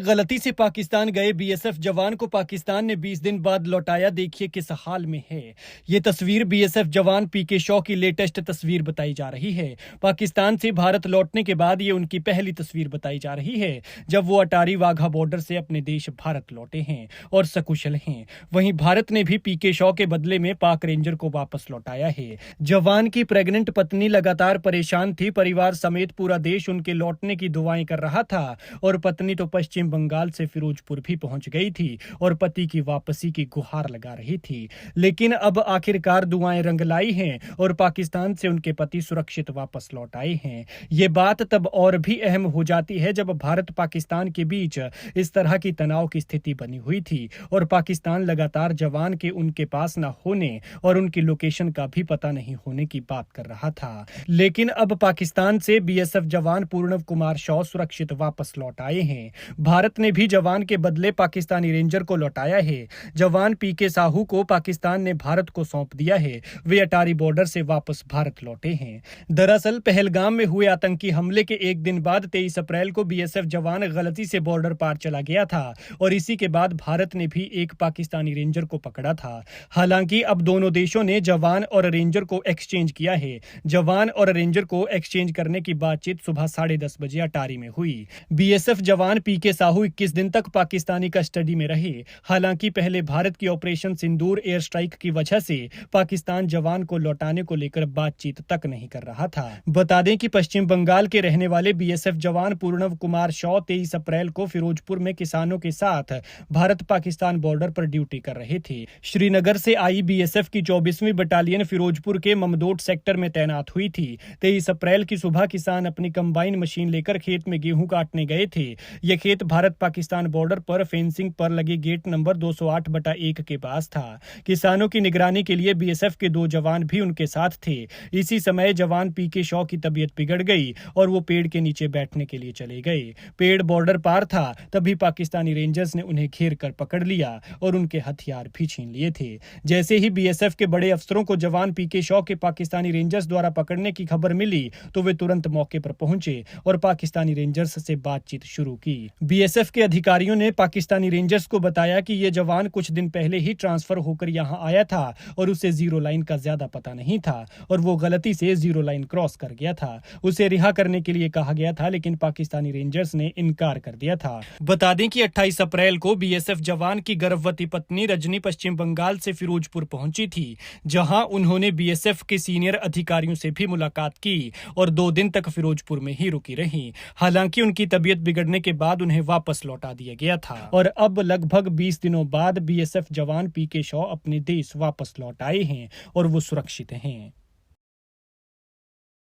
गलती से पाकिस्तान गए बीएसएफ जवान को पाकिस्तान ने 20 दिन बाद लौटाया। देखिए किस हाल में है। ये तस्वीर बीएसएफ जवान पीके शॉ की लेटेस्ट तस्वीर बताई जा रही है। पाकिस्तान से भारत लौटने के बाद ये उनकी पहली तस्वीर बताई जा रही है जब वो अटारी वाघा बॉर्डर से अपने देश भारत लौटे हैं और सकुशल हैं। वहीं भारत ने भी पीके शॉ के बदले में पाक रेंजर को वापस लौटाया है। जवान की प्रेग्नेंट पत्नी लगातार परेशान थी। परिवार समेत पूरा देश उनके लौटने की दुआएं कर रहा था और पत्नी तो पश्चिम बंगाल से फिरोजपुर भी पहुंच गई थी और पति की वापसी की गुहार लगा रही थी। लेकिन अब आखिरकार दुआएं रंग लाई हैं और पाकिस्तान से उनके पति सुरक्षित वापस लौट आए हैं। ये बात तब और भी अहम हो जाती है जब भारत पाकिस्तान के बीच इस तरह की तनाव की स्थिति बनी हुई थी और पाकिस्तान लगातार जवान के उनके पास न होने और उनकी लोकेशन का भी पता नहीं होने की बात कर रहा था। लेकिन अब पाकिस्तान से बीएसएफ जवान पूर्णव कुमार शॉ सुरक्षित वापस लौट आए हैं। भारत ने भी जवान के बदले पाकिस्तानी रेंजर को लौटाया है। जवान पीके साहू को पाकिस्तान ने भारत को सौंप दिया है। वे अटारी बॉर्डर से वापस भारत लौटे हैं। दरअसल पहलगाम में हुए आतंकी हमले के एक दिन बाद 23 अप्रैल को बीएसएफ जवान गलती से बॉर्डर पार चला गया था और इसी के बाद भारत ने भी एक पाकिस्तानी रेंजर को पकड़ा था। हालांकि अब दोनों देशों ने जवान और रेंजर को एक्सचेंज किया है। जवान और रेंजर को एक्सचेंज करने की बातचीत सुबह 10:30 बजे अटारी में हुई। बीएसएफ जवान पीके साहू 21 दिन तक पाकिस्तानी कस्टडी में रहे। हालांकि पहले भारत की ऑपरेशन सिंदूर एयर स्ट्राइक की वजह से पाकिस्तान जवान को लौटाने को लेकर बातचीत तक नहीं कर रहा था। बता दें कि पश्चिम बंगाल के रहने वाले बीएसएफ जवान पूर्णव कुमार शॉ 23 अप्रैल को फिरोजपुर में किसानों के साथ भारत पाकिस्तान बॉर्डर पर ड्यूटी कर रहे थे। श्रीनगर से आई बीएसएफ की 24वीं बटालियन फिरोजपुर के ममदोट सेक्टर में तैनात हुई थी। 23 अप्रैल की सुबह किसान अपनी कंबाइन मशीन लेकर खेत में गेहूं काटने गए थे। यह खेत भारत पाकिस्तान बॉर्डर पर फेंसिंग पर लगे गेट नंबर 208/1 के पास था। किसानों की निगरानी के लिए बीएसएफ के 2 जवान भी उनके साथ थे। इसी समय जवान पीके शॉ की तबीयत बिगड़ गई और वो पेड़ के नीचे बैठने के लिए चले गए। पेड़ बॉर्डर पार था तभी पाकिस्तानी रेंजर्स ने उन्हें घेर कर पकड़ लिया और उनके हथियार भी छीन लिए थे। जैसे ही बीएसएफ के बड़े अफसरों को जवान पीके शॉ के पाकिस्तानी रेंजर्स द्वारा पकड़ने की खबर मिली तो वे तुरंत मौके पर पहुंचे और पाकिस्तानी रेंजर्स से बातचीत शुरू की। बीएसएफ के अधिकारियों ने पाकिस्तानी रेंजर्स को बताया कि ये जवान कुछ दिन पहले ही ट्रांसफर होकर यहां आया था और उसे जीरो लाइन का ज्यादा पता नहीं था और वो गलती से जीरो लाइन क्रॉस कर गया था। उसे रिहा करने के लिए कहा गया था लेकिन पाकिस्तानी रेंजर्स ने इनकार कर दिया था। बता दें कि 28 अप्रैल को बीएसएफ जवान की गर्भवती पत्नी रजनी पश्चिम बंगाल से फिरोजपुर पहुंची थी, जहां उन्होंने बीएसएफ के सीनियर अधिकारियों से भी मुलाकात की और 2 दिन तक फिरोजपुर में ही रुकी रही। हालांकि उनकी तबीयत बिगड़ने के बाद उन्हें वापस लौटा दिया गया था और अब लगभग 20 दिनों बाद बीएसएफ जवान पीके शॉ अपने देश वापस लौट आए हैं और वो सुरक्षित हैं।